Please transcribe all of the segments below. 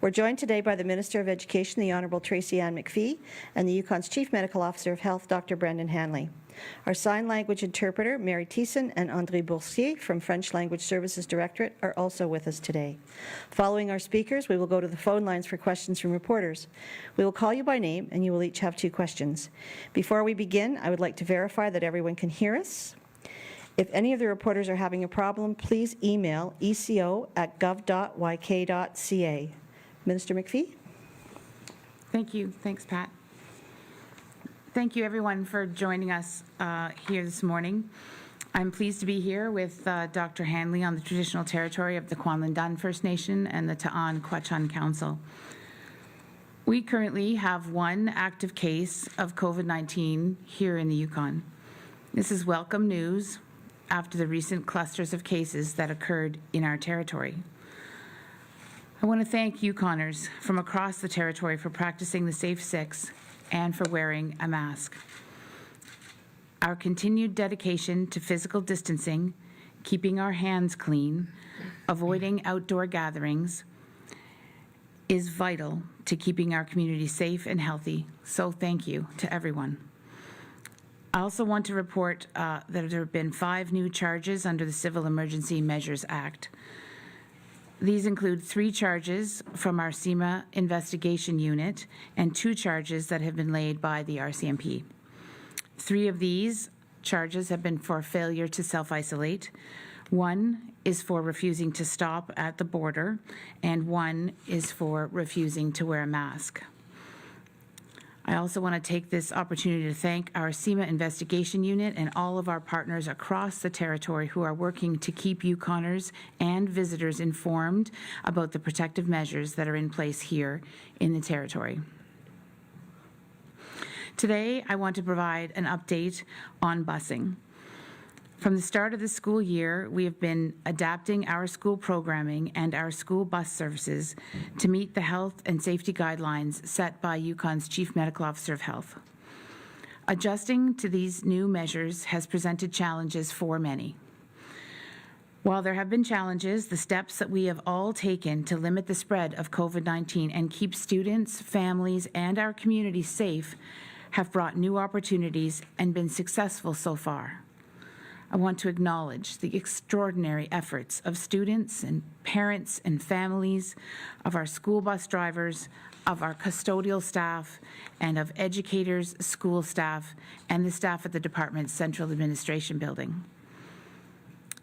We're joined today by the Minister of Education, the Honourable Tracy-Anne McPhee, and the Yukon's Chief Medical Officer of Health, Dr. Brendan Hanley. Our sign language interpreter, Mary Thiessen, and André Boursier from French Language Services Directorate are also with us today. Following our speakers, we will go to the phone lines for questions from reporters. We will call you by name, and you will each have 2 questions. Before we begin, I would like to verify that everyone can hear us. If any of the reporters are having a problem, please email eco@gov.yk.ca. Minister McPhee. Thank you. Thanks, Pat. Thank you, everyone, for joining us here this morning. I'm pleased to be here with Dr. Hanley on the traditional territory of the Kwanlin-Dun First Nation and the Ta'an-Kwachun Council. We currently have 1 active case of COVID-19 here in the Yukon. This is welcome news after the recent clusters of cases that occurred in our territory. I want to thank Yukoners from across the territory for practicing the Safe 6 and for wearing a mask. Our continued dedication to physical distancing, keeping our hands clean, avoiding outdoor gatherings is vital to keeping our community safe and healthy, so thank you to everyone. I also want to report that there have been 5 new charges under the Civil Emergency Measures Act. These include 3 charges from our CIMA investigation unit and 2 charges that have been laid by the RCMP. 3 of these charges have been for failure to self-isolate. 1 is for refusing to stop at the border, and 1 is for refusing to wear a mask. I also want to take this opportunity to thank our CIMA investigation unit and all of our partners across the territory who are working to keep Yukoners and visitors informed about the protective measures that are in place here in the territory. Today, I want to provide an update on busing. From the start of the school year, we have been adapting our school programming and our school bus services to meet the health and safety guidelines set by Yukon's Chief Medical Officer of Health. Adjusting to these new measures has presented challenges for many. While there have been challenges, the steps that we have all taken to limit the spread of COVID-19 and keep students, families, and our community safe have brought new opportunities and been successful so far. I want to acknowledge the extraordinary efforts of students and parents and families, of our school bus drivers, of our custodial staff, and of educators, school staff, and the staff at the department's central administration building.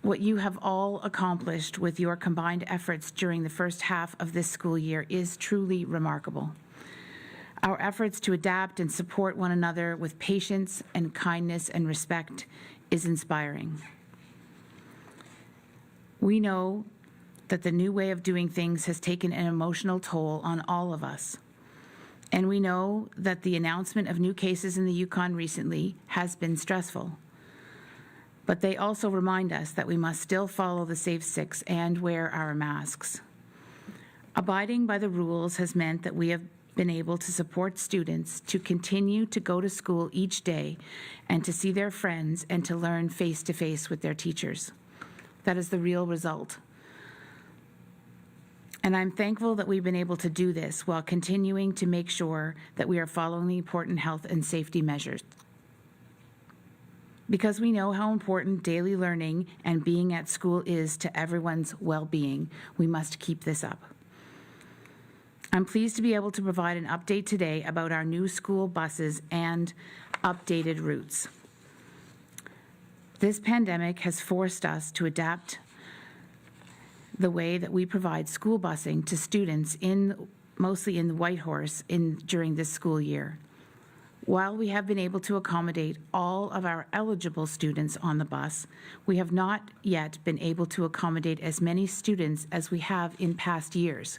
What you have all accomplished with your combined efforts during the first half of this school year is truly remarkable. Our efforts to adapt and support one another with patience and kindness and respect is inspiring. We know that the new way of doing things has taken an emotional toll on all of us. And we know that the announcement of new cases in the Yukon recently has been stressful. But they also remind us that we must still follow the Safe 6 and wear our masks. Abiding by the rules has meant that we have been able to support students to continue to go to school each day and to see their friends and to learn face-to-face with their teachers. That is the real result. And I'm thankful that we've been able to do this while continuing to make sure that we are following the important health and safety measures. Because we know how important daily learning and being at school is to everyone's well-being, we must keep this up. I'm pleased to be able to provide an update today about our new school buses and updated routes. This pandemic has forced us to adapt the way that we provide school busing to students mostly in the Whitehorse during this school year. While we have been able to accommodate all of our eligible students on the bus, we have not yet been able to accommodate as many students as we have in past years.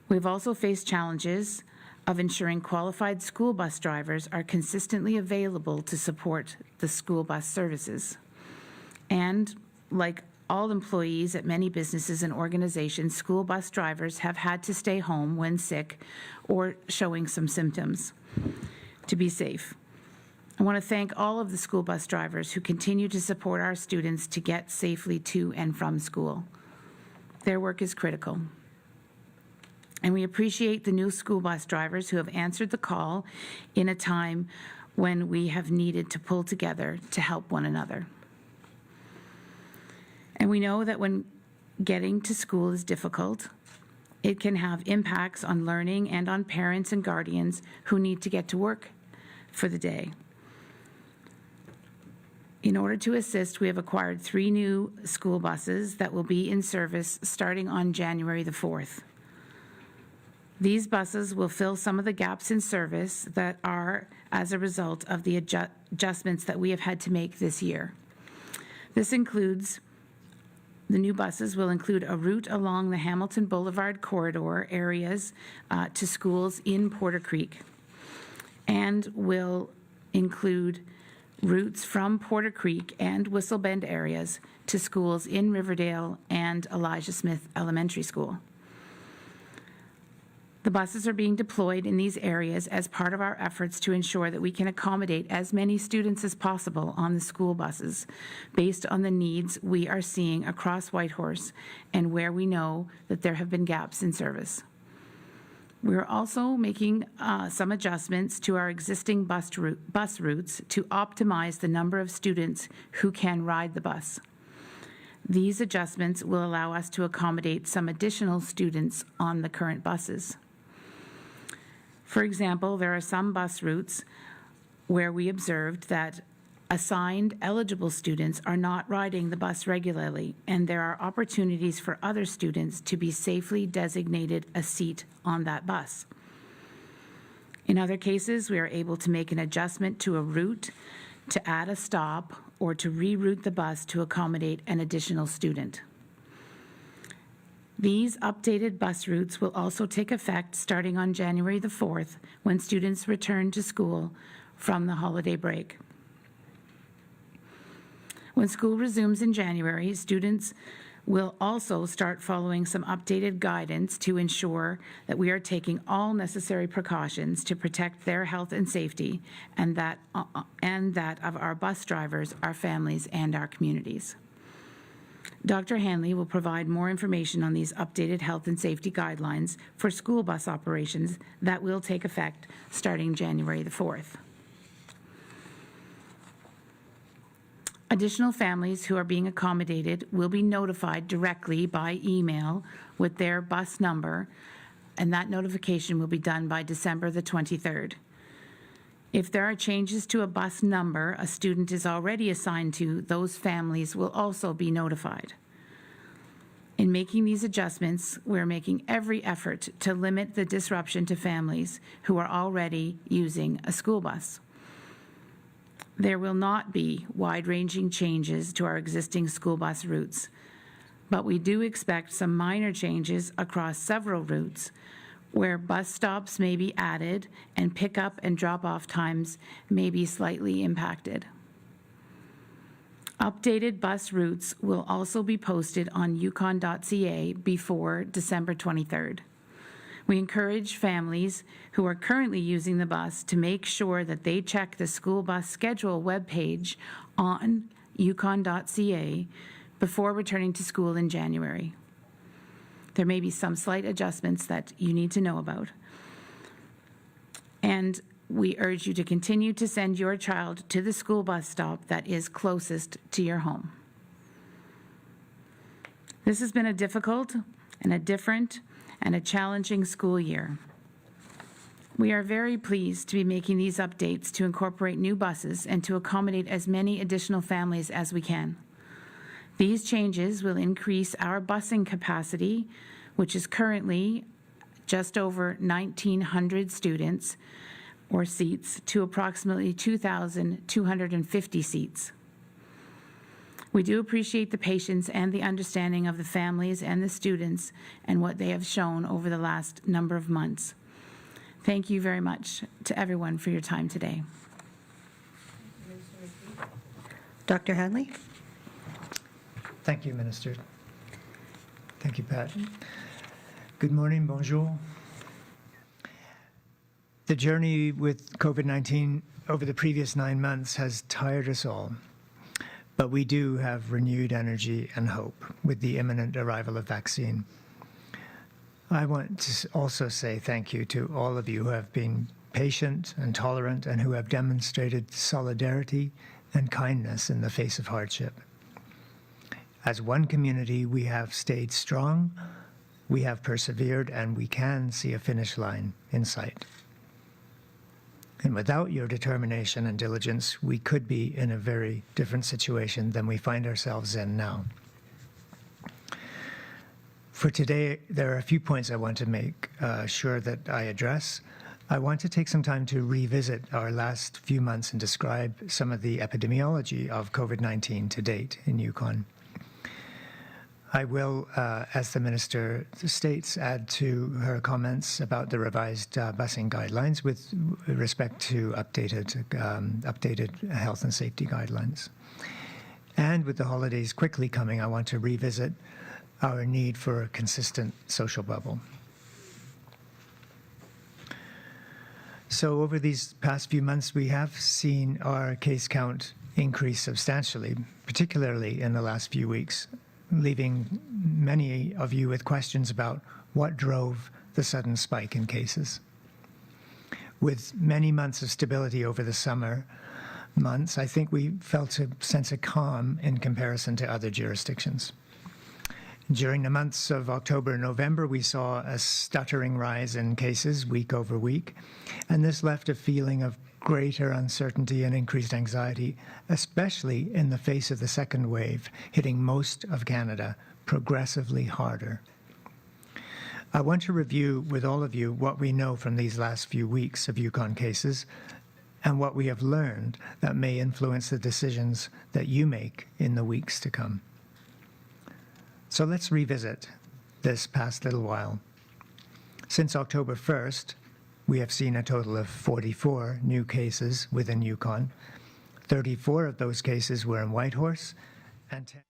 We've also faced challenges of ensuring qualified school bus drivers are consistently available to support the school bus services. And like all employees at many businesses and organizations, school bus drivers have had to stay home when sick or showing some symptoms to be safe. I want to thank all of the school bus drivers who continue to support our students to get safely to and from school. Their work is critical. And we appreciate the new school bus drivers who have answered the call in a time when we have needed to pull together to help one another. And we know that when getting to school is difficult, it can have impacts on learning and on parents and guardians who need to get to work for the day. In order to assist, we have acquired 3 new school buses that will be in service starting on January the 4th. These buses will fill some of the gaps in service that are as a result of the adjustments that we have had to make this year. This includes, the new buses will include a route along the Hamilton Boulevard corridor areas to schools in Porter Creek, and will include routes from Porter Creek and Whistle Bend areas to schools in Riverdale and Elijah Smith Elementary School. The buses are being deployed in these areas as part of our efforts to ensure that we can accommodate as many students as possible on the school buses based on the needs we are seeing across Whitehorse and where we know that there have been gaps in service. We're also making some adjustments to our existing bus routes to optimize the number of students who can ride the bus. These adjustments will allow us to accommodate some additional students on the current buses. For example, there are some bus routes where we observed that assigned eligible students are not riding the bus regularly, and there are opportunities for other students to be safely designated a seat on that bus. In other cases, we are able to make an adjustment to a route to add a stop or to reroute the bus to accommodate an additional student. These updated bus routes will also take effect starting on January the 4th when students return to school from the holiday break. When school resumes in January, students will also start following some updated guidance to ensure that we are taking all necessary precautions to protect their health and safety, and that of our bus drivers, our families, and our communities. Dr. Hanley will provide more information on these updated health and safety guidelines for school bus operations that will take effect starting January the 4th. Additional families who are being accommodated will be notified directly by email with their bus number, and that notification will be done by December the 23rd. If there are changes to a bus number a student is already assigned to, those families will also be notified. In making these adjustments, we're making every effort to limit the disruption to families who are already using a school bus. There will not be wide-ranging changes to our existing school bus routes, but we do expect some minor changes across several routes where bus stops may be added and pickup and drop-off times may be slightly impacted. Updated bus routes will also be posted on yukon.ca before December 23rd. We encourage families who are currently using the bus to make sure that they check the school bus schedule webpage on yukon.ca before returning to school in January. There may be some slight adjustments that you need to know about. And we urge you to continue to send your child to the school bus stop that is closest to your home. This has been a difficult and a different and a challenging school year. We are very pleased to be making these updates to incorporate new buses and to accommodate as many additional families as we can. These changes will increase our busing capacity, which is currently just over 1,900 students or seats, to approximately 2,250 seats. We do appreciate the patience and the understanding of the families and the students and what they have shown over the last number of months. Thank you very much to everyone for your time today. Dr. Hanley? Thank you, Minister. Thank you, Pat. Good morning, bonjour. The journey with COVID-19 over the previous 9 months has tired us all, but we do have renewed energy and hope with the imminent arrival of vaccine. I want to also say thank you to all of you who have been patient and tolerant and who have demonstrated solidarity and kindness in the face of hardship. As one community, we have stayed strong, we have persevered, and we can see a finish line in sight. And without your determination and diligence, we could be in a very different situation than we find ourselves in now. For today, there are a few points I want to make sure that I address. I want to take some time to revisit our last few months and describe some of the epidemiology of COVID-19 to date in Yukon. I will, as the Minister states, add to her comments about the revised busing guidelines with respect to updated health and safety guidelines. And with the holidays quickly coming, I want to revisit our need for a consistent social bubble. So over these past few months, we have seen our case count increase substantially, particularly in the last few weeks, leaving many of you with questions about what drove the sudden spike in cases. With many months of stability over the summer months, I think we felt a sense of calm in comparison to other jurisdictions. During the months of October and November, we saw a stuttering rise in cases week over week, and this left a feeling of greater uncertainty and increased anxiety, especially in the face of the second wave, hitting most of Canada progressively harder. I want to review with all of you what we know from these last few weeks of Yukon cases and what we have learned that may influence the decisions that you make in the weeks to come. So let's revisit this past little while. Since October 1st, we have seen a total of 44 new cases within Yukon. 34 of those cases were in Whitehorse, and 10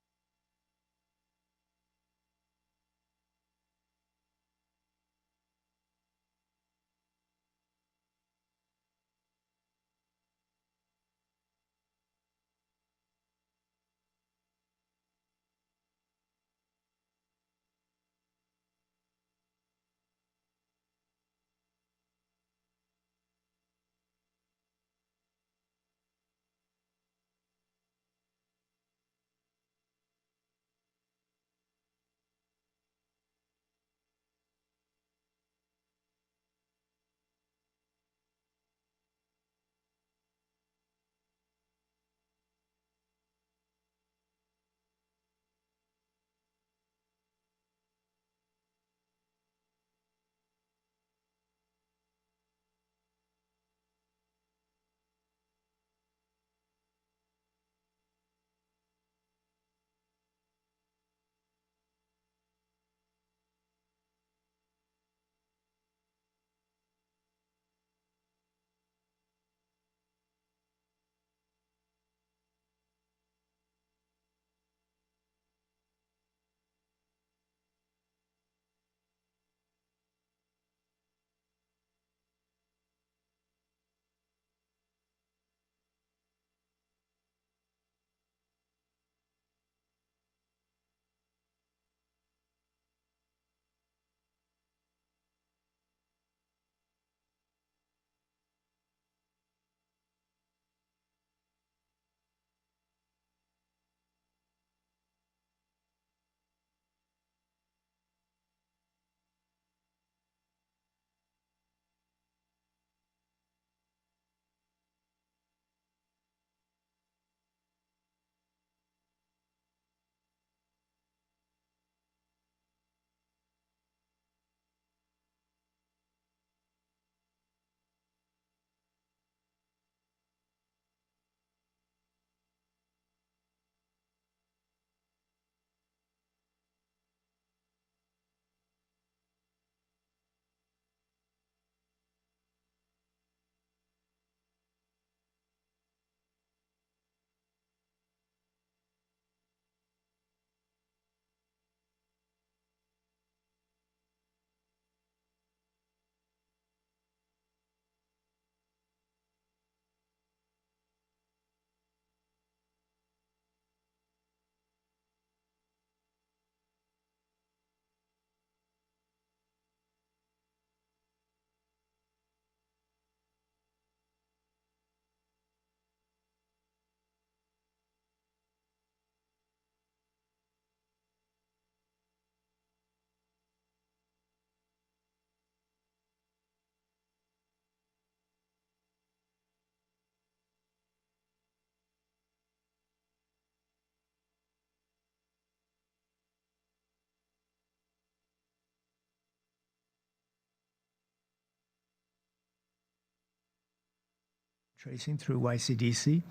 tracing through YCDC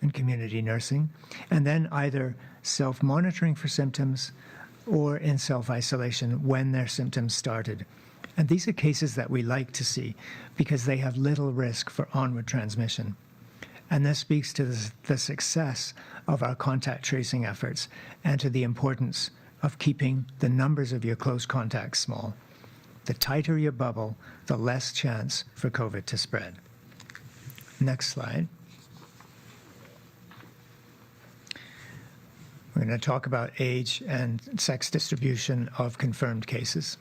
and community nursing, and then either self-monitoring for symptoms or in self-isolation when their symptoms started. And these are cases that we like to see because they have little risk for onward transmission. And this speaks to the success of our contact tracing efforts and to the importance of keeping the numbers of your close contacts small. The tighter your bubble, the less chance for COVID to spread. Next slide. We're going to talk about age and sex distribution of confirmed cases.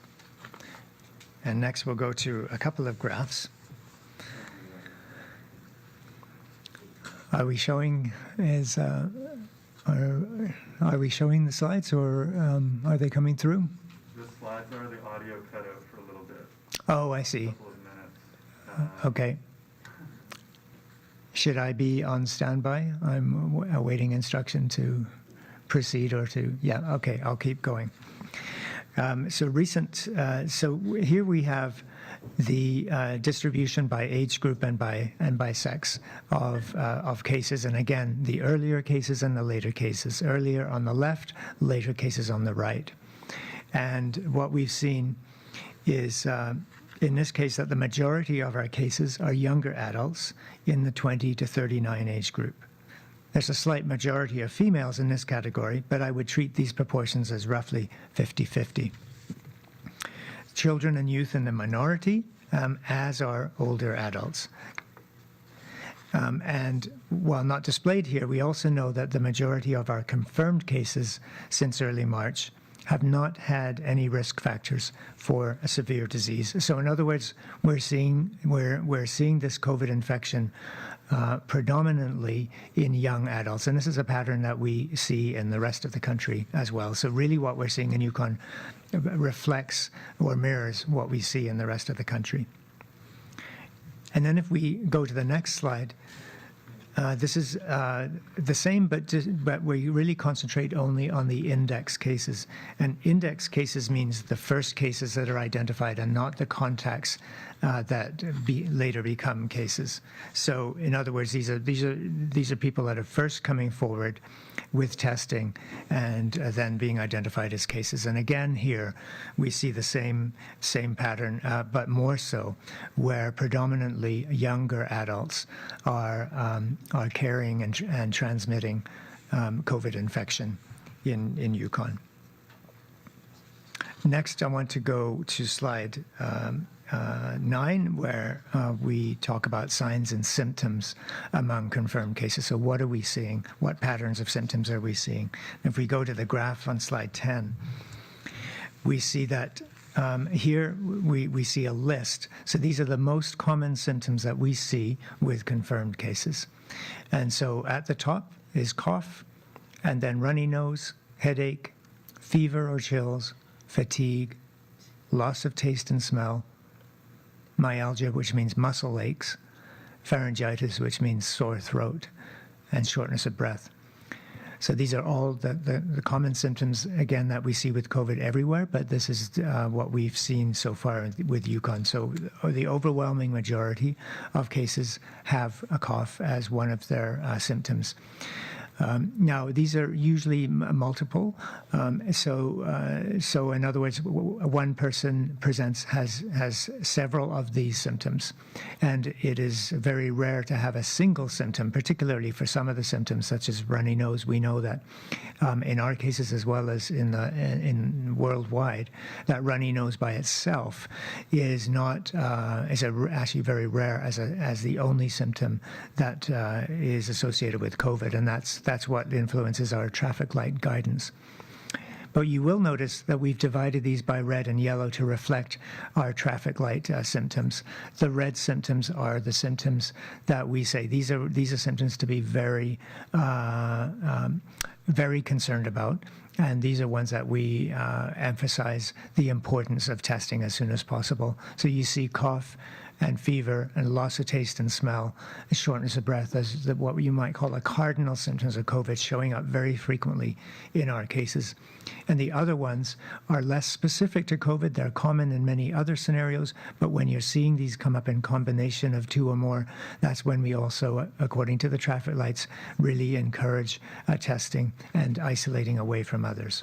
And next we'll go to a couple of graphs. Are we showing are we showing the slides, or are they coming through? The slides are, the audio cut out for a little bit. Oh, I see. A couple of minutes. Okay. Should I be on standby? I'm awaiting instruction to proceed or to, yeah, okay, I'll keep going. So here we have the distribution by age group and by sex of cases, and again, the earlier cases and the later cases. Earlier on the left, later cases on the right. And what we've seen is, in this case, that the majority of our cases are younger adults in the 20 to 39 age group. There's a slight majority of females in this category, but I would treat these proportions as roughly 50-50. Children and youth in the minority, as are older adults. And while not displayed here, we also know that the majority of our confirmed cases since early March have not had any risk factors for a severe disease. So in other words, we're seeing this COVID infection predominantly in young adults. And this is a pattern that we see in the rest of the country as well. So really what we're seeing in Yukon reflects or mirrors what we see in the rest of the country. And then if we go to the next slide, this is the same, but we really concentrate only on the index cases. And index cases means the first cases that are identified and not the contacts that later become cases. So, in other words, these are people that are first coming forward with testing and then being identified as cases. And again, here we see the same pattern, but more so, where predominantly younger adults are carrying and transmitting COVID infection in Yukon. Next, I want to go to slide 9, where we talk about signs and symptoms among confirmed cases. So what are we seeing? What patterns of symptoms are we seeing? If we go to the graph on slide 10, we see that here we see a list. So these are the most common symptoms that we see with confirmed cases. And so at the top is cough, and then runny nose, headache, fever or chills, fatigue, loss of taste and smell, myalgia, which means muscle aches, pharyngitis, which means sore throat, and shortness of breath. So these are all the common symptoms, again, that we see with COVID everywhere, but this is what we've seen so far with Yukon. So the overwhelming majority of cases have a cough as one of their symptoms. Now, these are usually multiple. So in other words, one person has several of these symptoms, and it is very rare to have a single symptom, particularly for some of the symptoms, such as runny nose. We know that in our cases, as well as in worldwide, that runny nose by itself is not actually very rare as the only symptom that is associated with COVID, and that's what influences our traffic light guidance. But you will notice that we've divided these by red and yellow to reflect our traffic light symptoms. The red symptoms are the symptoms that we say these are symptoms to be very concerned about, and these are ones that we emphasize the importance of testing as soon as possible. So you see cough and fever and loss of taste and smell, and shortness of breath as what you might call the cardinal symptoms of COVID showing up very frequently in our cases. And the other ones are less specific to COVID. They're common in many other scenarios, but when you're seeing these come up in combination of two or more, that's when we also, according to the traffic lights, really encourage testing and isolating away from others.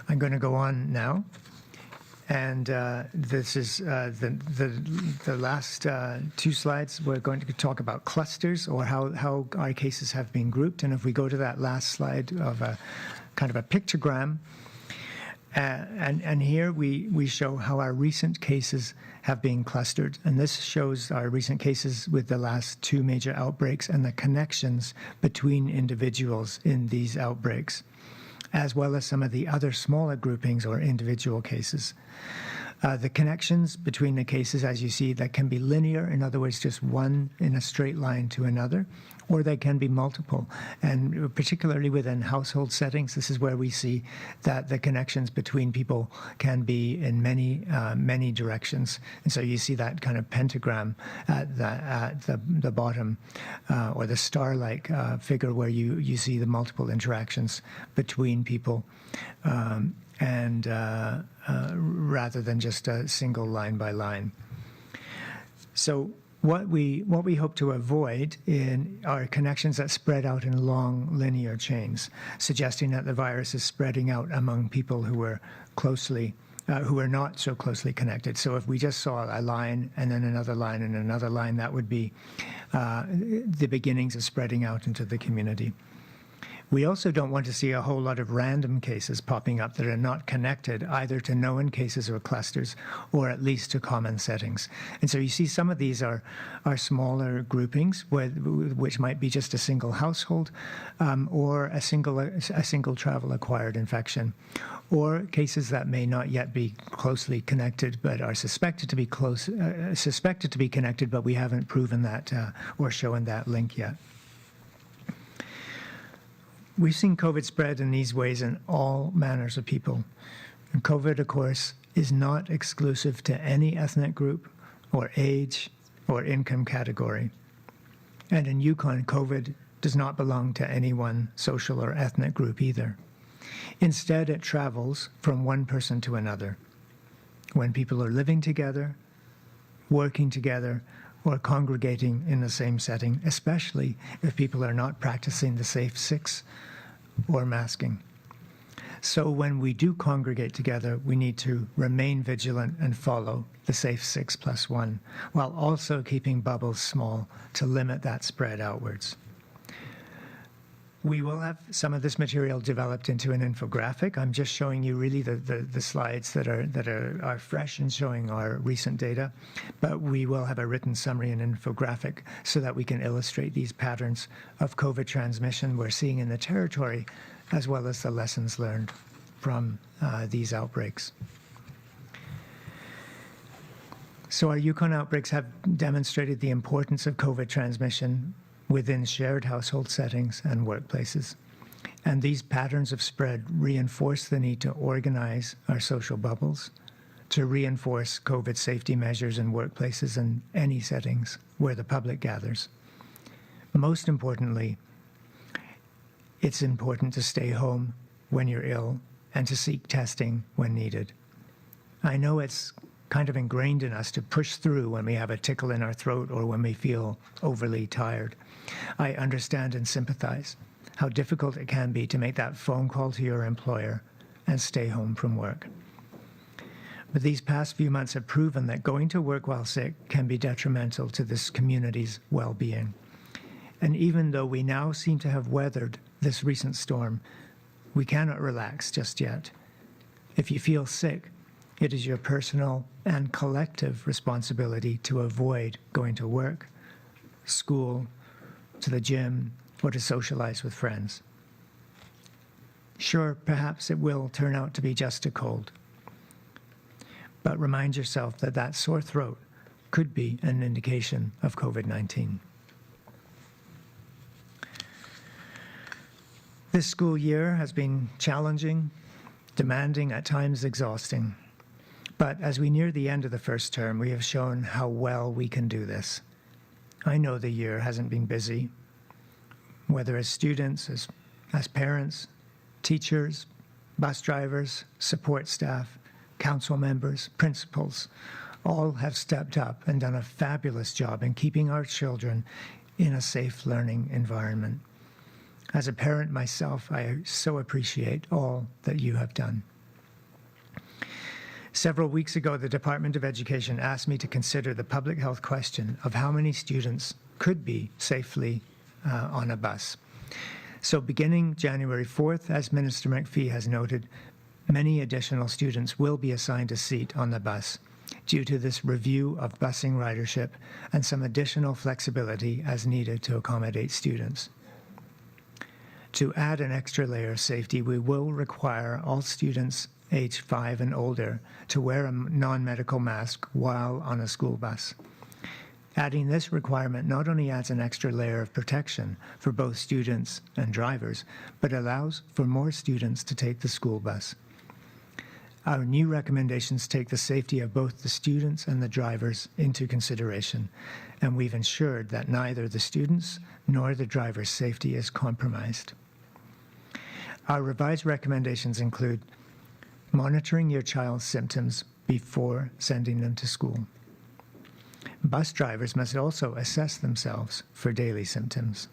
I'm going to go on now. And this is the last two slides. We're going to talk about clusters, or how our cases have been grouped. And if we go to that last slide of a kind of a pictogram, and here we show how our recent cases have been clustered. And this shows our recent cases with the last two major outbreaks and the connections between individuals in these outbreaks, as well as some of the other smaller groupings or individual cases. The connections between the cases, as you see, that can be linear, in other words, just one in a straight line to another, or they can be multiple. And particularly within household settings, this is where we see that the connections between people can be in many directions. And so you see that kind of pentagram at the bottom, or the star-like figure where you see the multiple interactions between people. And rather than just a single line by line. So what we hope to avoid in are connections that spread out in long linear chains, suggesting that the virus is spreading out among people who are not so closely connected. So if we just saw a line and then another line and another line, that would be the beginnings of spreading out into the community. We also don't want to see a whole lot of random cases popping up that are not connected either to known cases or clusters, or at least to common settings. And so you see some of these are smaller groupings which might be just a single household, or a single travel-acquired infection, or cases that may not yet be closely connected but are suspected to be connected, but we haven't proven that or shown that link yet. We've seen COVID spread in these ways in all manners of people. And COVID, of course, is not exclusive to any ethnic group or age or income category. And in Yukon, COVID does not belong to any one social or ethnic group either. Instead, it travels from one person to another. When people are living together, working together, or congregating in the same setting, especially if people are not practicing the safe six or masking. So when we do congregate together, we need to remain vigilant and follow the safe 6+1, while also keeping bubbles small to limit that spread outwards. We will have some of this material developed into an infographic. I'm just showing you really the slides that are fresh and showing our recent data, but we will have a written summary and infographic so that we can illustrate these patterns of COVID transmission we're seeing in the territory, as well as the lessons learned from these outbreaks. So our Yukon outbreaks have demonstrated the importance of COVID transmission within shared household settings and workplaces. And these patterns of spread reinforce the need to organize our social bubbles, to reinforce COVID safety measures in workplaces and any settings where the public gathers. Most importantly, it's important to stay home when you're ill and to seek testing when needed. I know it's kind of ingrained in us to push through when we have a tickle in our throat or when we feel overly tired. I understand and sympathize how difficult it can be to make that phone call to your employer and stay home from work. But these past few months have proven that going to work while sick can be detrimental to this community's well-being. And even though we now seem to have weathered this recent storm, we cannot relax just yet. If you feel sick, it is your personal and collective responsibility to avoid going to work, school, to the gym, or to socialize with friends. Sure, perhaps it will turn out to be just a cold, but remind yourself that that sore throat could be an indication of COVID-19. This school year has been challenging, demanding, at times exhausting. But as we near the end of the first term, we have shown how well we can do this. I know the year hasn't been busy, whether as students, as parents, teachers, bus drivers, support staff, council members, principals, all have stepped up and done a fabulous job in keeping our children in a safe learning environment. As a parent myself, I so appreciate all that you have done. Several weeks ago, the Department of Education asked me to consider the public health question of how many students could be safely on a bus. So beginning January 4th, as Minister McPhee has noted, many additional students will be assigned a seat on the bus due to this review of busing ridership and some additional flexibility as needed to accommodate students. To add an extra layer of safety, we will require all students age 5 and older to wear a non-medical mask while on a school bus. Adding this requirement not only adds an extra layer of protection for both students and drivers, but allows for more students to take the school bus. Our new recommendations take the safety of both the students and the drivers into consideration, and we've ensured that neither the students nor the drivers' safety is compromised. Our revised recommendations include monitoring your child's symptoms before sending them to school. Bus drivers must also assess themselves for daily symptoms.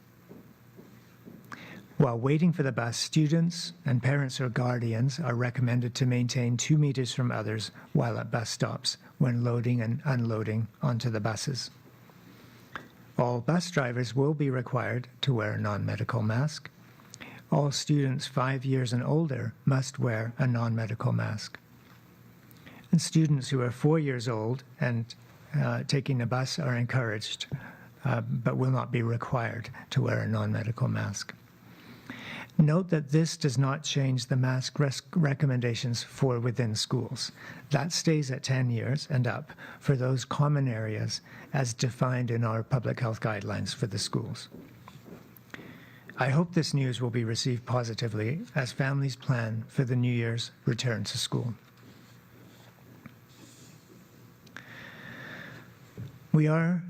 While waiting for the bus, students and parents or guardians are recommended to maintain 2 meters from others while at bus stops when loading and unloading onto the buses. All bus drivers will be required to wear a non-medical mask. All students 5 years and older must wear a non-medical mask. And students who are 4 years old and taking a bus are encouraged, but will not be required to wear a non-medical mask. Note that this does not change the mask recommendations for within schools. That stays at 10 years and up for those common areas as defined in our public health guidelines for the schools. I hope this news will be received positively as families plan for the New Year's return to school. We are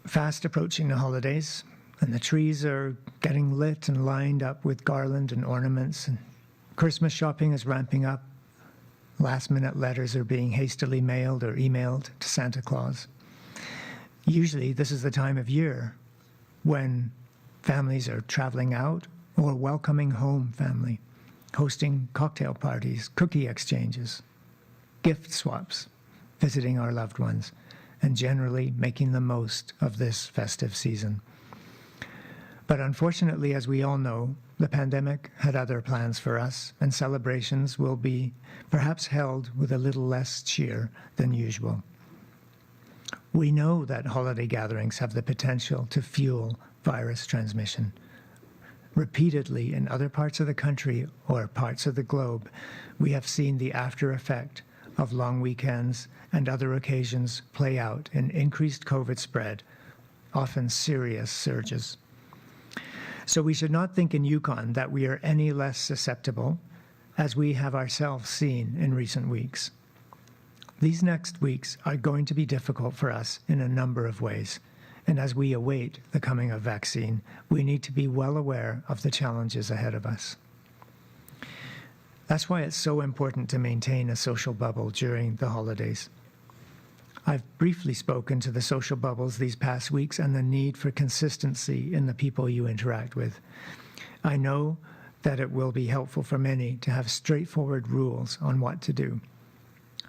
fast approaching the holidays, and the trees are getting lit and lined up with garland and ornaments, and Christmas shopping is ramping up. Last-minute letters are being hastily mailed or emailed to Santa Claus. Usually, this is the time of year when families are traveling out or welcoming home family, hosting cocktail parties, cookie exchanges, gift swaps, visiting our loved ones, and generally making the most of this festive season. But unfortunately, as we all know, the pandemic had other plans for us, and celebrations will be perhaps held with a little less cheer than usual. We know that holiday gatherings have the potential to fuel virus transmission. Repeatedly in other parts of the country or parts of the globe, we have seen the after effect of long weekends and other occasions play out in increased COVID spread, often serious surges. So we should not think in Yukon that we are any less susceptible, as we have ourselves seen in recent weeks. These next weeks are going to be difficult for us in a number of ways, and as we await the coming of vaccine, we need to be well aware of the challenges ahead of us. That's why it's so important to maintain a social bubble during the holidays. I've briefly spoken to the social bubbles these past weeks and the need for consistency in the people you interact with. I know that it will be helpful for many to have straightforward rules on what to do.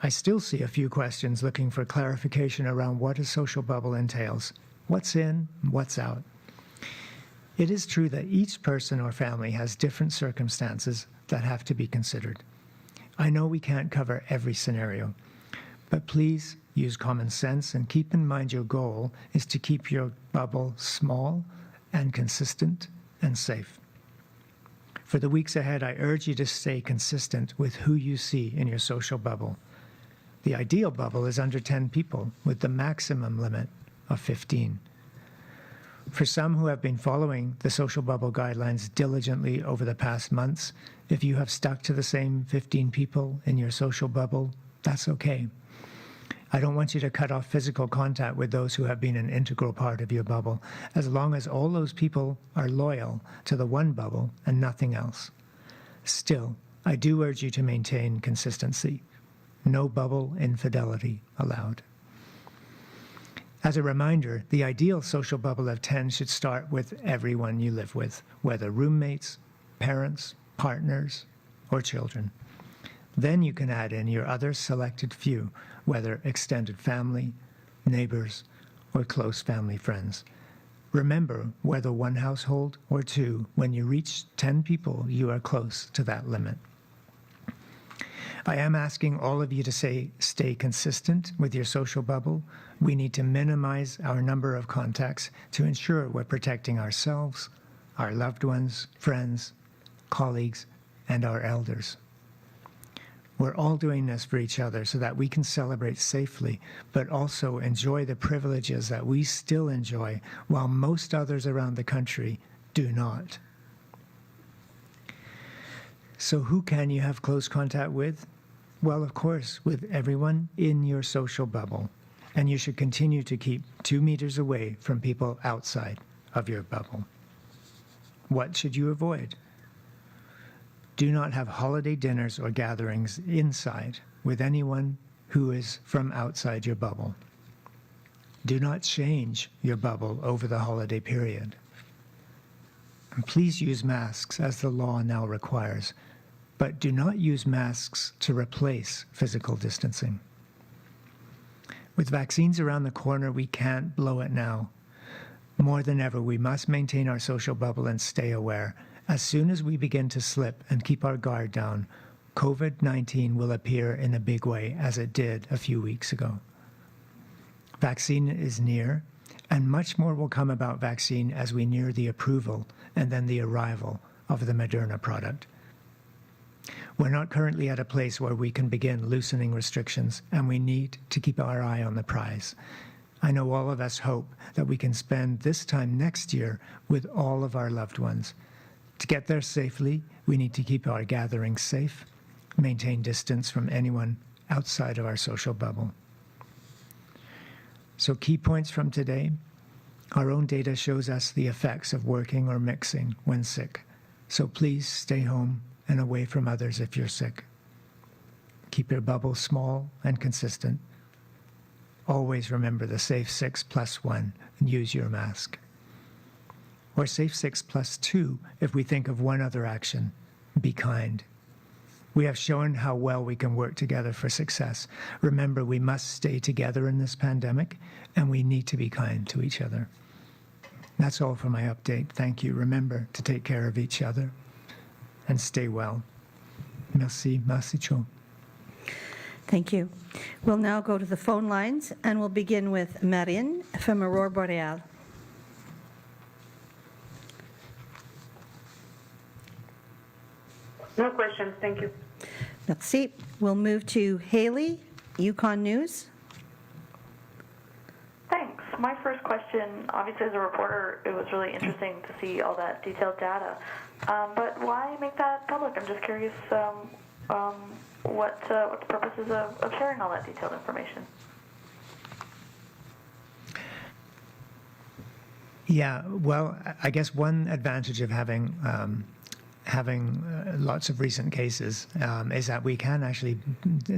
I still see a few questions looking for clarification around what a social bubble entails, what's in, what's out. It is true that each person or family has different circumstances that have to be considered. I know we can't cover every scenario, but please use common sense and keep in mind your goal is to keep your bubble small and consistent and safe. For the weeks ahead, I urge you to stay consistent with who you see in your social bubble. The ideal bubble is under 10 people, with the maximum limit of 15. For some who have been following the social bubble guidelines diligently over the past months, if you have stuck to the same 15 people in your social bubble That's okay. I don't want you to cut off physical contact with those who have been an integral part of your bubble, as long as all those people are loyal to the one bubble and nothing else. Still, I do urge you to maintain consistency. No bubble infidelity allowed. As a reminder, the ideal social bubble of 10 should start with everyone you live with, whether roommates, parents, partners, or children. Then you can add in your other selected few, whether extended family, neighbors, or close family friends. Remember, whether one household or two, when you reach 10 people, you are close to that limit. I am asking all of you to stay consistent with your social bubble. We need to minimize our number of contacts to ensure we're protecting ourselves, our loved ones, friends, colleagues, and our elders. We're all doing this for each other so that we can celebrate safely, but also enjoy the privileges that we still enjoy while most others around the country do not. So who can you have close contact with? Well, of course, with everyone in your social bubble. And you should continue to keep 2 meters away from people outside of your bubble. What should you avoid? Do not have holiday dinners or gatherings inside with anyone who is from outside your bubble. Do not change your bubble over the holiday period. And please use masks as the law now requires, but do not use masks to replace physical distancing. With vaccines around the corner, we can't blow it now. More than ever, we must maintain our social bubble and stay aware. As soon as we begin to slip and keep our guard down, COVID-19 will appear in a big way, as it did a few weeks ago. Vaccine is near, and much more will come about vaccine as we near the approval and then the arrival of the Moderna product. We're not currently at a place where we can begin loosening restrictions, and we need to keep our eye on the prize. I know all of us hope that we can spend this time next year with all of our loved ones. To get there safely, we need to keep our gatherings safe, maintain distance from anyone outside of our social bubble. So key points from today. Our own data shows us the effects of working or mixing when sick. So please stay home and away from others if you're sick. Keep your bubble small and consistent. Always remember the safe 6+1 and use your mask. Or safe 6+2 if we think of one other action, be kind. We have shown how well we can work together for success. Remember, we must stay together in this pandemic, and we need to be kind to each other. That's all for my update. Thank you. Remember to take care of each other and stay well. Merci, merci chaud. Thank you. We'll now go to the phone lines, and we'll begin with Marine from Aurore Boreale. No questions, thank you. Merci. We'll move to Haley, Yukon News. Thanks. My first question, obviously as a reporter, it was really interesting to see all that detailed data. But why make that public? I'm just curious what the purposes of sharing all that detailed information. Yeah, well, I guess one advantage of having lots of recent cases is that we can actually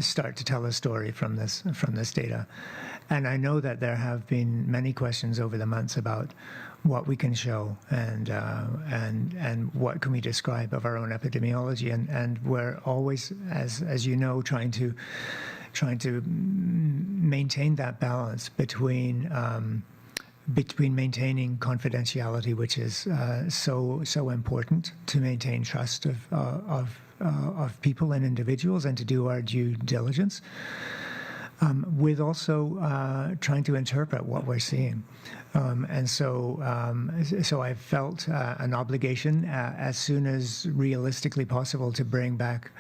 start to tell a story from this data. And I know that there have been many questions over the months about what we can show and what can we describe of our own epidemiology. And we're always, as you know, trying to maintain that balance between maintaining confidentiality, which is so important to maintain trust of people and individuals, and to do our due diligence, with also trying to interpret what we're seeing. And so I felt an obligation as soon as realistically possible to bring back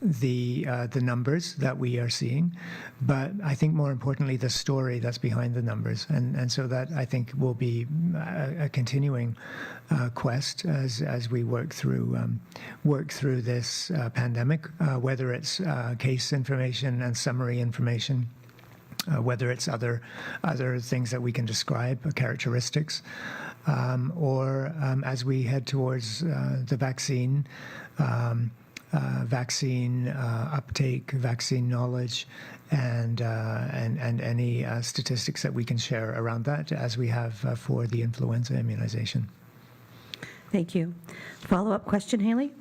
the numbers that we are seeing, but I think more importantly the story that's behind the numbers, and so that I think will be a continuing quest as we work through this pandemic, whether it's case information and summary information. Whether it's other things that we can describe, characteristics, or as we head towards the vaccine uptake, vaccine knowledge, and any statistics that we can share around that, as we have for the influenza immunization. Thank you. Follow-up question, Hanley?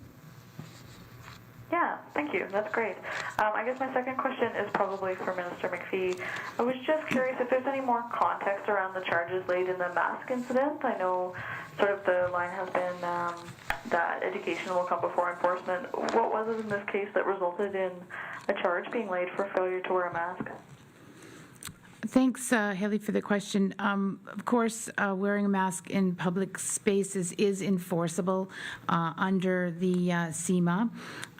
Yeah, thank you. That's great. I guess my second question is probably for Minister McPhee. I was just curious if there's any more context around the charges laid in the mask incident. I know sort of the line has been that education will come before enforcement. What was it in this case that resulted in a charge being laid for failure to wear a mask? Thanks, Haley, for the question. Of course, wearing a mask in public spaces is enforceable under the CIMA.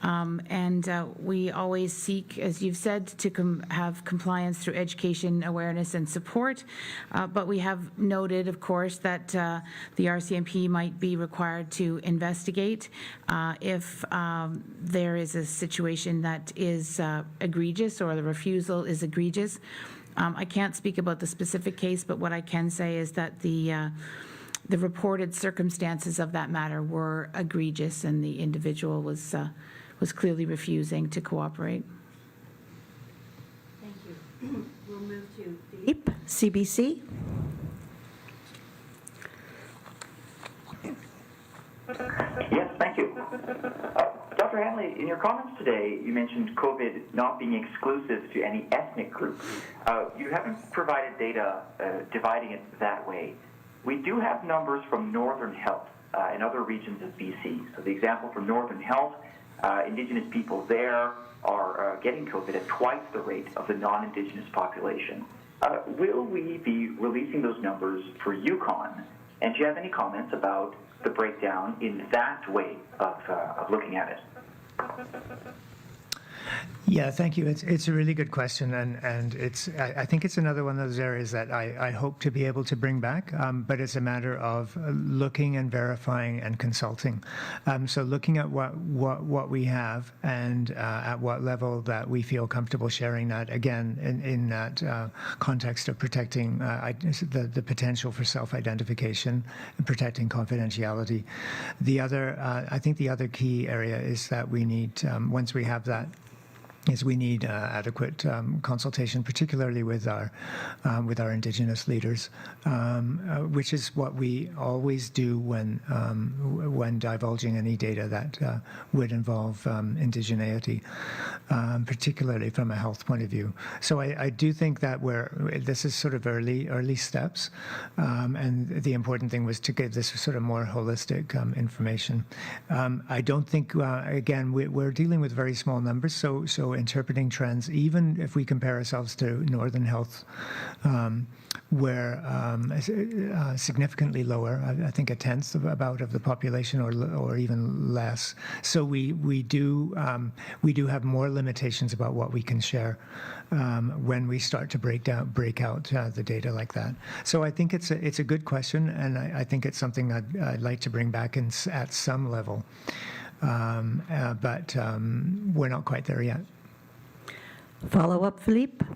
And we always seek, as you've said, to have compliance through education, awareness, and support. But we have noted, of course, that the RCMP might be required to investigate if there is a situation that is egregious or the refusal is egregious. I can't speak about the specific case, but what I can say is that the reported circumstances of that matter were egregious, and the individual was clearly refusing to cooperate. Thank you. We'll move to Philippe, CBC. Yes, thank you. Dr. Hanley, in your comments today, you mentioned COVID not being exclusive to any ethnic group. You haven't provided data dividing it that way. We do have numbers from Northern Health and other regions of BC. So the example from Northern Health, Indigenous people there are getting COVID at twice the rate of the non-Indigenous population. Will we be releasing those numbers for Yukon? And do you have any comments about the breakdown in that way of looking at it? Yeah, thank you. It's a really good question, and I think it's another one of those areas that I hope to be able to bring back, but it's a matter of looking and verifying and consulting. So looking at what we have and at what level that we feel comfortable sharing that, again, in that context of protecting the potential for self-identification and protecting confidentiality. I think the other key area is that we need, once we have that, is we need adequate consultation, particularly with our Indigenous leaders, which is what we always do when divulging any data that would involve indigeneity, particularly from a health point of view. So I do think that this is sort of early steps, and the important thing was to give this sort of more holistic information. I don't think, again, we're dealing with very small numbers, so interpreting trends, even if we compare ourselves to Northern Health, where significantly lower, I think a tenth of the population, or even less. So we do have more limitations about what we can share when we start to break out the data like that. So I think it's a good question, and I think it's something I'd like to bring back at some level, but we're not quite there yet. Follow-up, Philippe?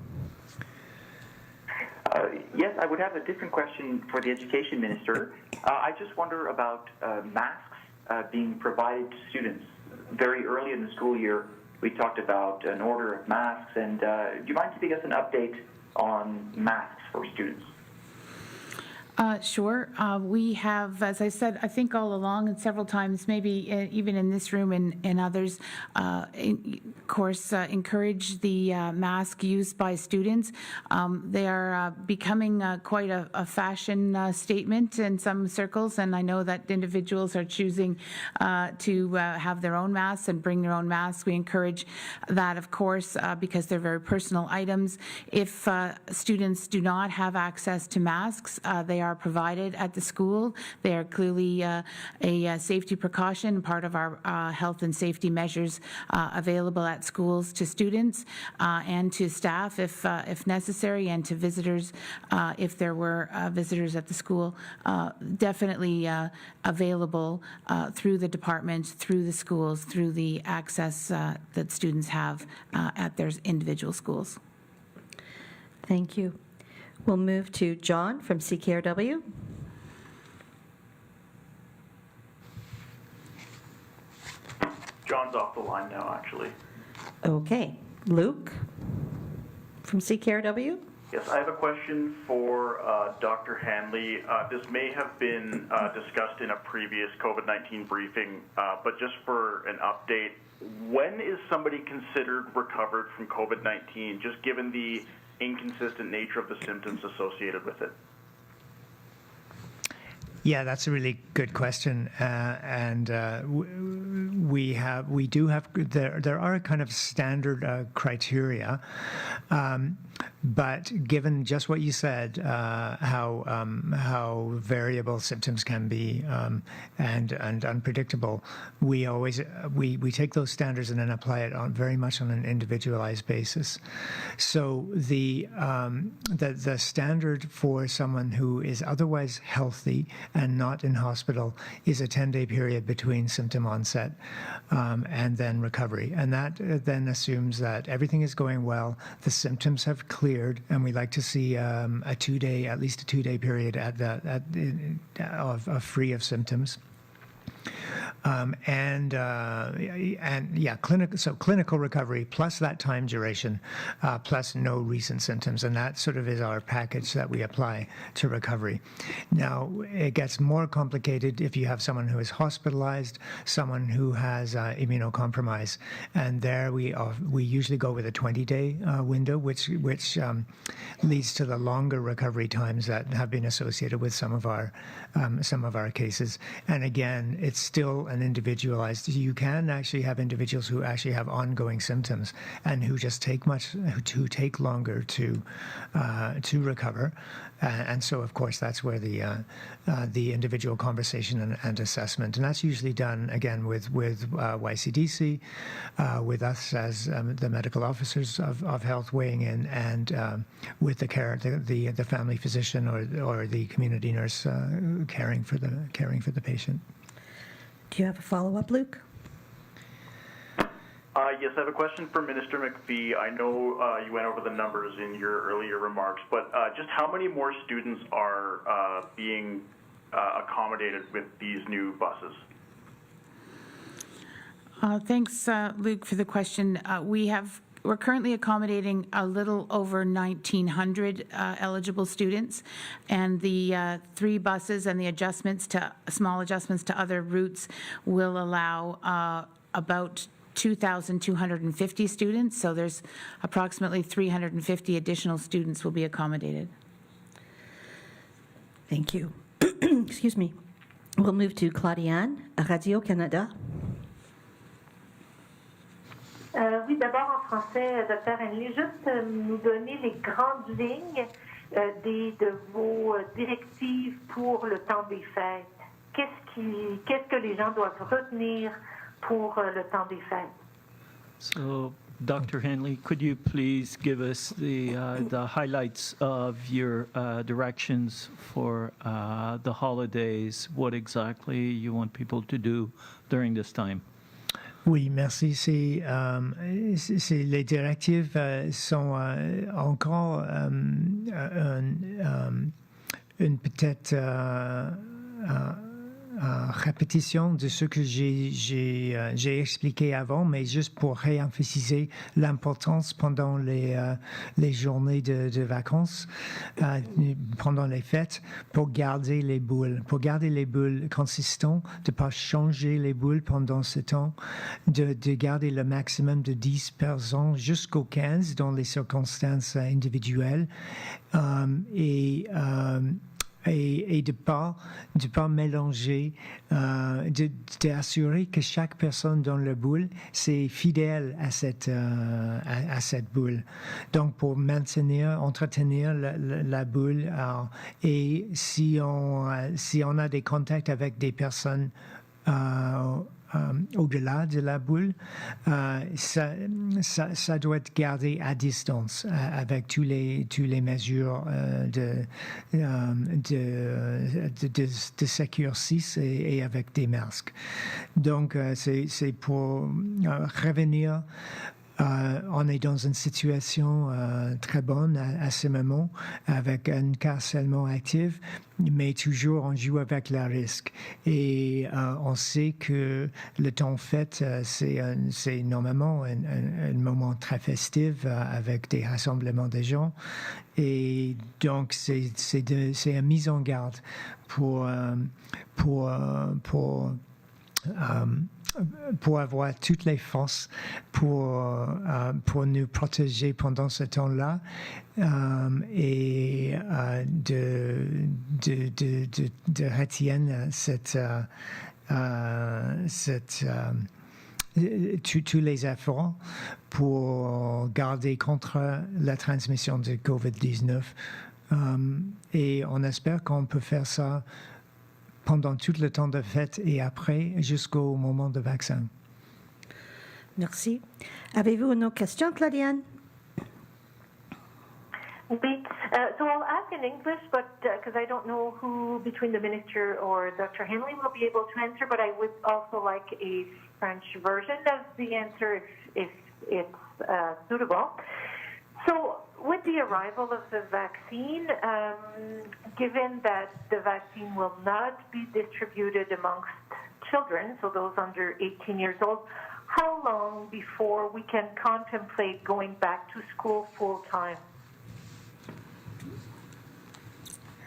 Yes, I would have a different question for the Education Minister. I just wonder about masks being provided to students. Very early in the school year, we talked about an order of masks, and do you mind giving us an update on masks for students? Sure. We have, as I said, I think all along and several times, maybe even in this room and others, of course, encourage the mask used by students. They are becoming quite a fashion statement in some circles, and I know that individuals are choosing to have their own masks and bring their own masks. We encourage that, of course, because they're very personal items. If students do not have access to masks, they are provided at the school. They are clearly a safety precaution, part of our health and safety measures available at schools to students and to staff if necessary, and to visitors if there were visitors at the school. Definitely available through the department, through the schools, through the access that students have at their individual schools. Thank you. We'll move to John from CKRW. John's off the line now, actually. Okay. Luke from CKRW. Yes, I have a question for Dr. Hanley. This may have been discussed in a previous COVID-19 briefing, but just for an update, when is somebody considered recovered from COVID-19, just given the inconsistent nature of the symptoms associated with it? Yeah, that's a really good question, and there are kind of standard criteria, but given just what you said, how variable symptoms can be and unpredictable, we take those standards and then apply it very much on an individualized basis. So the standard for someone who is otherwise healthy and not in hospital is a 10-day period between symptom onset and then recovery. And that then assumes that everything is going well, the symptoms have cleared, and we like to see at least a two-day period of free of symptoms. Clinical recovery plus that time duration, plus no recent symptoms, and that sort of is our package that we apply to recovery. Now, it gets more complicated if you have someone who is hospitalized, someone who has immunocompromise, and there we usually go with a 20-day window, which leads to the longer recovery times that have been associated with some of our cases. And again, it's still an individualized. You can actually have individuals who actually have ongoing symptoms and who just take longer to recover. And so, of course, that's where the individual conversation and assessment, and that's usually done again with YCDC, with us as the medical officers of health weighing in, and with the family physician or the community nurse caring for the patient. Do you have a follow-up, Luke? Yes, I have a question for Minister McPhee. I know you went over the numbers in your earlier remarks, but just how many more students are being accommodated with these new buses? Thanks, Luke, for the question. We're currently accommodating a little over 1,900 eligible students, and the 3 buses and the small adjustments to other routes will allow about 2,250 students. So there's approximately 350 additional students will be accommodated. Thank you. Excuse me. We'll move to Claudiane, Radio-Canada. Oui, d'abord en français, Dr. Hanley, juste nous donner les grandes lignes de vos directives pour le temps des fêtes. Qu'est-ce que les gens doivent retenir pour le temps des fêtes? So, Dr. Hanley, could you please give us the highlights of your directions for the holidays, what exactly you want people to do during this time? Oui, merci. Les directives sont encore une peut-être répétition de ce que j'ai expliqué avant, mais juste pour réemphasiser l'importance pendant les journées de vacances, pendant les fêtes, pour garder les boules consistantes, de ne pas changer les boules pendant ce temps, de garder le maximum de 10 personnes jusqu'aux 15 dans les circonstances individuelles, et de pas mélanger, d'assurer que chaque personne dans la boule c'est fidèle à cette boule. Donc pour entretenir la boule, et si on a des contacts avec des personnes au-delà de la boule, ça doit être gardé à distance avec tous les mesures de sécurité et avec des masques. Donc c'est pour revenir. On est dans une situation très bonne à ce moment, avec un cas seulement actif, mais toujours on joue avec le risque. Et on sait que le temps fête, c'est normalement un moment très festif avec des rassemblements de gens. Et donc c'est une mise en garde pour avoir toutes les forces pour nous protéger pendant ce temps-là, et de retenir tous les efforts pour garder contre la transmission de COVID-19. Et on espère qu'on peut faire ça pendant tout le temps de fête et après, jusqu'au moment de vaccin. Merci. Avez-vous une autre question, Claudiane? Oui. So I'll ask in English, but because I don't know who between the minister or Dr. Hanley will be able to answer, but I would also like a French version of the answer if it's suitable. So with the arrival of the vaccine, given that the vaccine will not be distributed amongst children, so those under 18 years old, how long before we can contemplate going back to school full time?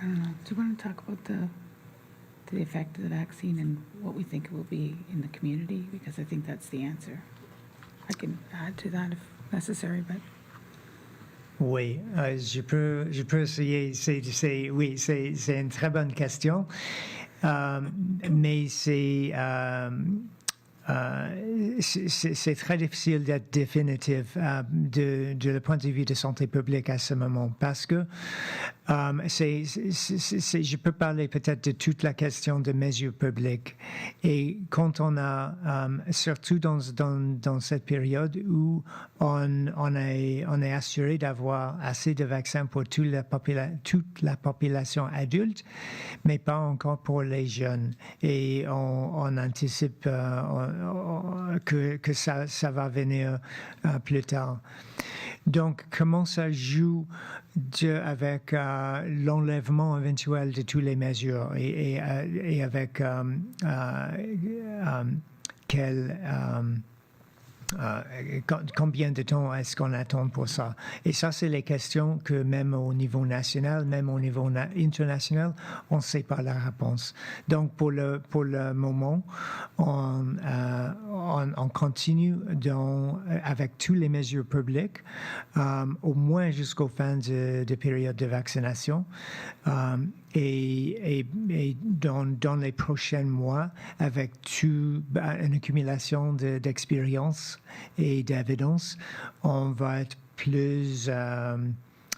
I don't know. Do you want to talk about the effect of the vaccine and what we think it will be in the community? Because I think that's the answer. I can add to that if necessary, but... Oui, je peux essayer. C'est une très bonne question, mais c'est très difficile d'être définitif de le point de vue de santé publique à ce moment, parce que je peux parler peut-être de toute la question de mesures publiques. Et quand on a, surtout dans cette période où on est assuré d'avoir assez de vaccins pour toute la population adulte, mais pas encore pour les jeunes. Et on anticipe que ça va venir plus tard. Donc, comment ça joue avec l'enlèvement éventuel de toutes les mesures et avec combien de temps est-ce qu'on attend pour ça? Et ça, c'est les questions que même au niveau national, même au niveau international, on ne sait pas la réponse. Donc, pour le moment, on continue avec toutes les mesures publiques, au moins jusqu'aux fins de période de vaccination. Et dans les prochains mois, avec une accumulation d'expérience et d'évidence, on va être plus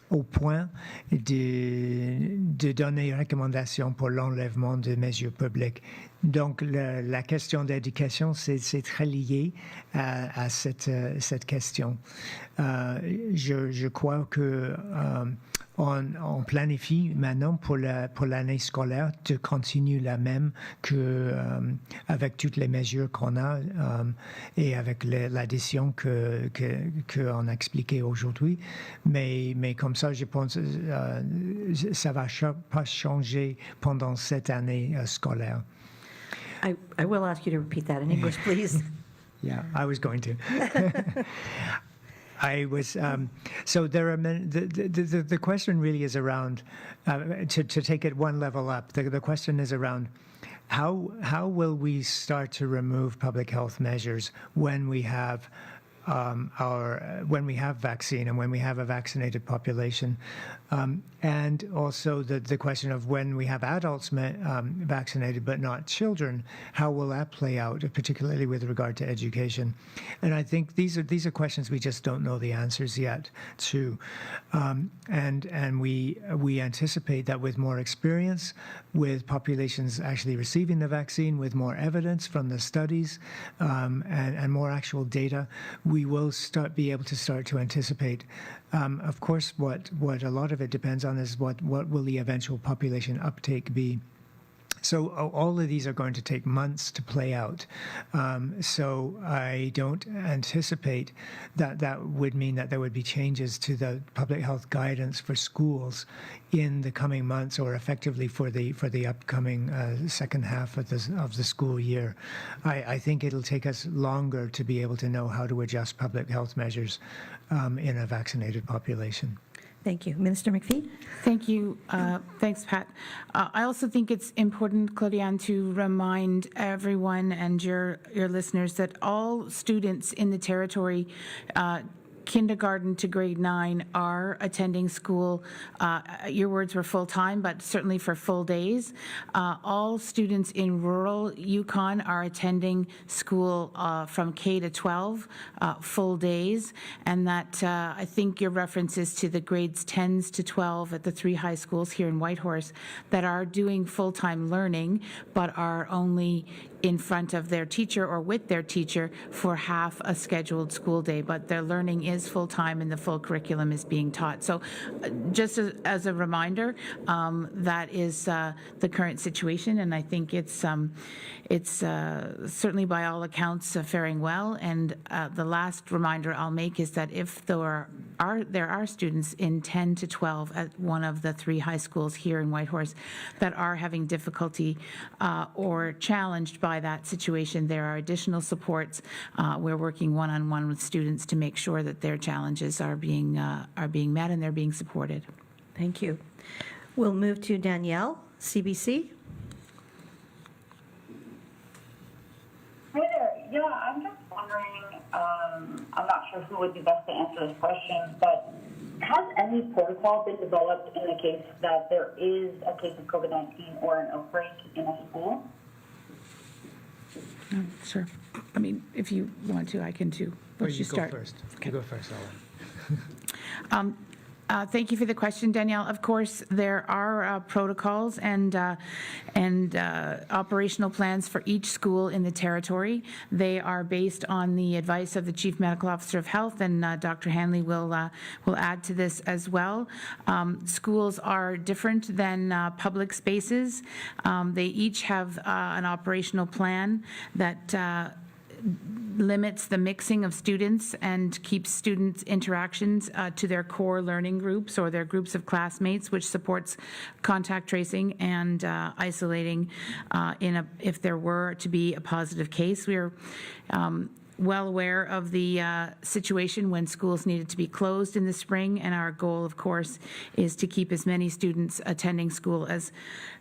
au point de donner recommandations pour l'enlèvement de mesures publiques. Donc, la question d'éducation, c'est très lié à cette question. Je crois que on planifie maintenant pour l'année scolaire de continuer la même que avec toutes les mesures qu'on a et avec l'addition qu'on a expliqué aujourd'hui. Mais comme ça, je pense ça va pas changer pendant cette année scolaire. I will ask you to repeat that in English, please. Yeah, I was going to. I was so there are many, the question really is around to take it one level up. The question is around how will we start to remove public health measures when we have when we have vaccine and when we have a vaccinated population, and also the question of when we have adults vaccinated but not children, how will that play out, particularly with regard to education? And I think these are questions we just don't know the answers yet to, and we anticipate that with more experience, with populations actually receiving the vaccine, with more evidence from the studies, and more actual data, we will be able to start to anticipate. Of course, what a lot of it depends on is what will the eventual population uptake be. So all of these are going to take months to play out. So I don't anticipate that would mean that there would be changes to the public health guidance for schools in the coming months, or effectively for the upcoming second half of the school year. I think it'll take us longer to be able to know how to adjust public health measures in a vaccinated population. Thank you. Minister McPhee? Thank you. Thanks, Pat. I also think it's important, Claudia-Anne, to remind everyone and your listeners that all students in the territory, kindergarten to grade 9, are attending school. Your words were full-time, but certainly for full days. All students in rural Yukon are attending school from K to 12, full days, and that I think your reference is to the grades 10s to 12 at the 3 high schools here in Whitehorse that are doing full-time learning, but are only in front of their teacher or with their teacher for half a scheduled school day, but their learning is full-time and the full curriculum is being taught. So just as a reminder, that is the current situation, and I think it's certainly by all accounts faring well. And the last reminder I'll make is that if there are students in 10 to 12 at one of the 3 high schools here in Whitehorse that are having difficulty or challenged by that situation, there are additional supports. We're working one-on-one with students to make sure that their challenges are being met and they're being supported. Thank you. We'll move to Danielle, CBC. Hi there. Yeah, I'm just wondering, I'm not sure who would be best to answer this question, but has any protocol been developed in the case that there is a case of COVID-19 or an outbreak in a school? Sure. I mean, if you want to, I can too. Let's you start. Go first. Okay. You go first, Ellen. Thank you for the question, Danielle. Of course, there are protocols and operational plans for each school in the territory. They are based on the advice of the Chief Medical Officer of Health, and Dr. Hanley will add to this as well. Schools are different than public spaces. They each have an operational plan that limits the mixing of students and keeps students' interactions to their core learning groups or their groups of classmates, which supports contact tracing and isolating if there were to be a positive case. We are well aware of the situation when schools needed to be closed in the spring, and our goal, of course, is to keep as many students attending school as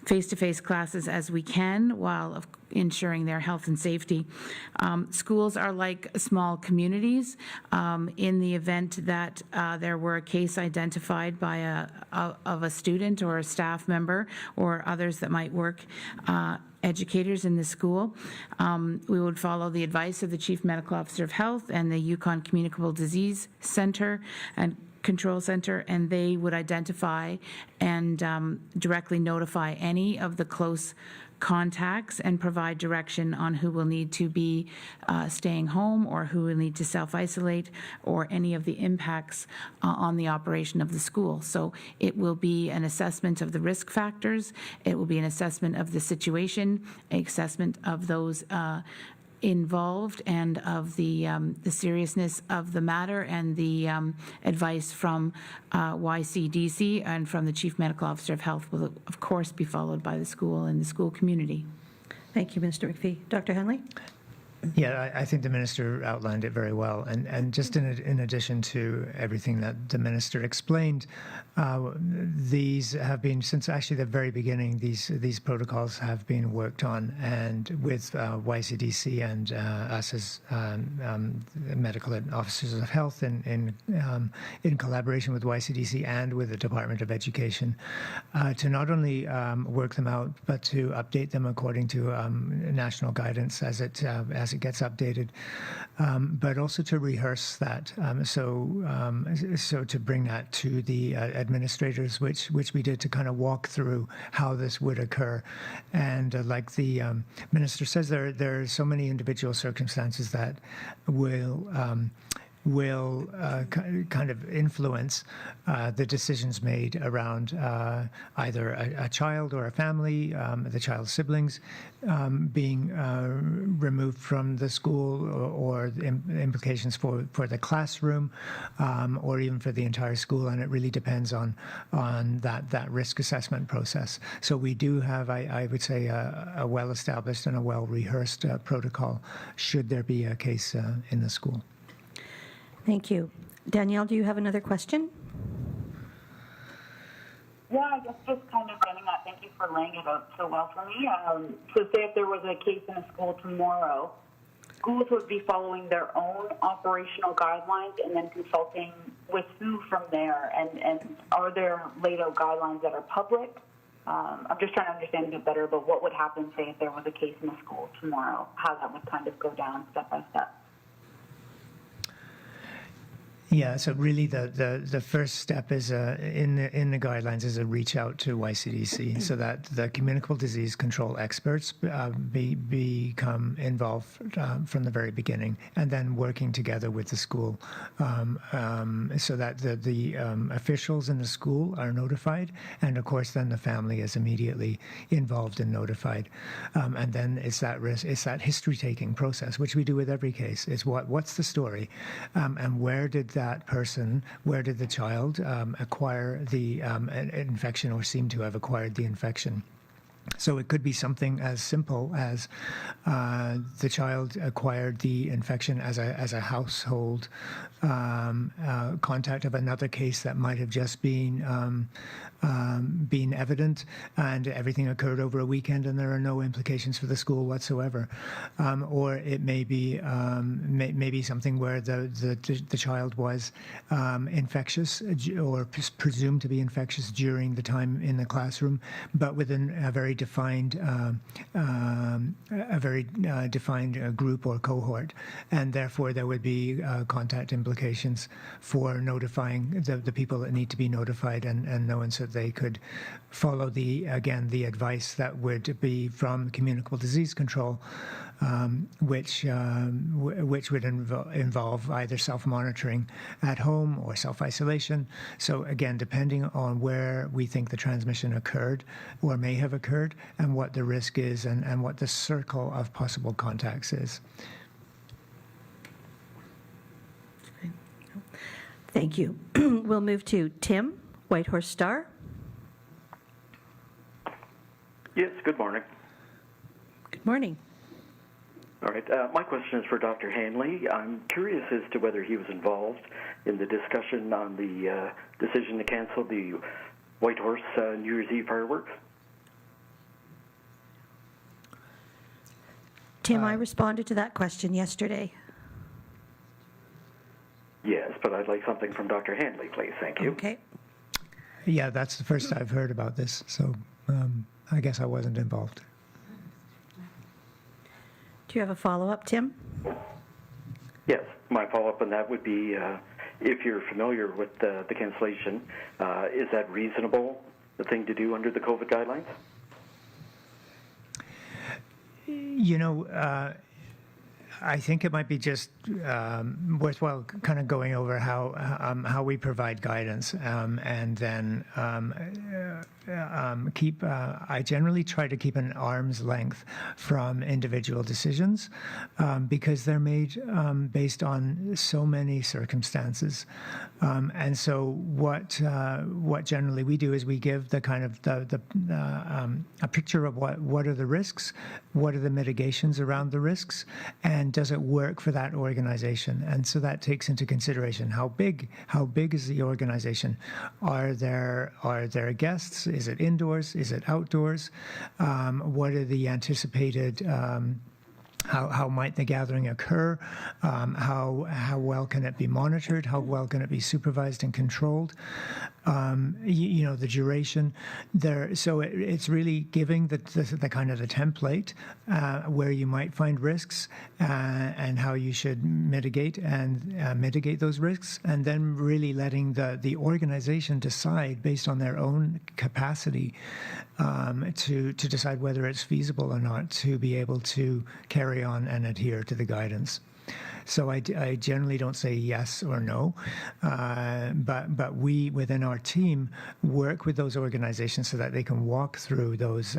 face-to-face classes as we can while ensuring their health and safety. Schools are like small communities. In the event that there were a case identified by of a student or a staff member or others that might work educators in the school, we would follow the advice of the Chief Medical Officer of Health and the Yukon Communicable Disease Center and Control Center, and they would identify and directly notify any of the close contacts and provide direction on who will need to be staying home or who will need to self-isolate or any of the impacts on the operation of the school. So it will be an assessment of the risk factors, it will be an assessment of the situation, an assessment of those involved and of the seriousness of the matter, and the advice from YCDC and from the Chief Medical Officer of Health will, of course, be followed by the school and the school community. Thank you, Minister McPhee. Dr. Hanley? Yeah, I think the minister outlined it very well, and just in addition to everything that the minister explained, these have been, since actually the very beginning, these protocols have been worked on, and with YCDC and us as medical officers of health in collaboration with YCDC and with the Department of Education, to not only work them out but to update them according to national guidance as it gets updated, but also to rehearse that. So to bring that to the administrators, which we did, to kind of walk through how this would occur. And like the minister says, there are so many individual circumstances that will kind of influence the decisions made around either a child or a family, the child's siblings being removed from the school, or the implications for the classroom, or even for the entire school. And it really depends on that risk assessment process. So we do have, I would say, a well-established and a well-rehearsed protocol should there be a case in the school. Thank you. Danielle, do you have another question? Yeah, I guess just kind of getting that. Thank you for laying it out so well for me. So say if there was a case in a school tomorrow, schools would be following their own operational guidelines and then consulting with who from there? And are there laid out guidelines that are public? I'm just trying to understand a bit better about what would happen, say, if there was a case in a school tomorrow, how that would kind of go down step by step. Yeah, so really the first step is in the guidelines is a reach out to YCDC so that the communicable disease control experts become involved from the very beginning, and then working together with the school so that the officials in the school are notified, and of course then the family is immediately involved and notified, and then it's that history taking process, which we do with every case. It's what's the story, and where did the child acquire the infection, or seem to have acquired the infection. So it could be something as simple as the child acquired the infection as a household contact of another case that might have just been evident, and everything occurred over a weekend and there are no implications for the school whatsoever. Or it may be maybe something where the child was infectious or presumed to be infectious during the time in the classroom, but within a very defined group or cohort, and therefore there would be contact implications for notifying the people that need to be notified and known, so they could follow the advice that would be from communicable disease control, which would involve either self-monitoring at home or self-isolation. So again, depending on where we think the transmission occurred or may have occurred, and what the risk is, and what the circle of possible contacts is. Thank you. We'll move to Tim, Whitehorse Star. Yes, good morning. Good morning. All right, my question is for Dr. Hanley. I'm curious as to whether he was involved in the discussion on the decision to cancel the Whitehorse New Year's Eve fireworks. Tim, I responded to that question yesterday. Yes, but I'd like something from Dr. Hanley, please. Thank you. Okay. Yeah, that's the first I've heard about this, so I guess I wasn't involved. Do you have a follow-up, Tim? Yes, my follow-up on that would be, if you're familiar with the cancellation, is that reasonable, the thing to do under the COVID guidelines? You know, I think it might be just worthwhile kind of going over how we provide guidance, and then I generally try to keep an arm's length from individual decisions, because they're made based on so many circumstances, and so what generally we do is we give the kind of a picture of what are the risks, what are the mitigations around the risks, and and does it work for that organization? And so that takes into consideration how big is the organization? Are there guests? Is it indoors? Is it outdoors? What are the anticipated how might the gathering occur? How well can it be monitored? How well can it be supervised and controlled? The duration there. So it's really giving the kind of the template where you might find risks and how you should mitigate those risks, and then really letting the organization decide based on their own capacity to decide whether it's feasible or not to be able to carry on and adhere to the guidance. So I generally don't say yes or no, but we within our team work with those organizations so that they can walk through those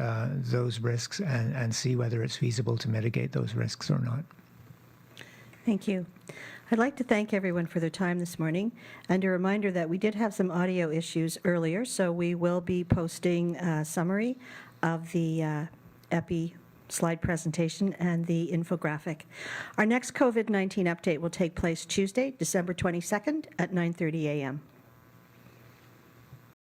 risks and see whether it's feasible to mitigate those risks or not. Thank you. I'd like to thank everyone for their time this morning, and a reminder that we did have some audio issues earlier, so we will be posting a summary of the EPI slide presentation and the infographic. Our next COVID-19 update will take place Tuesday, December 22nd at 9:30 a.m.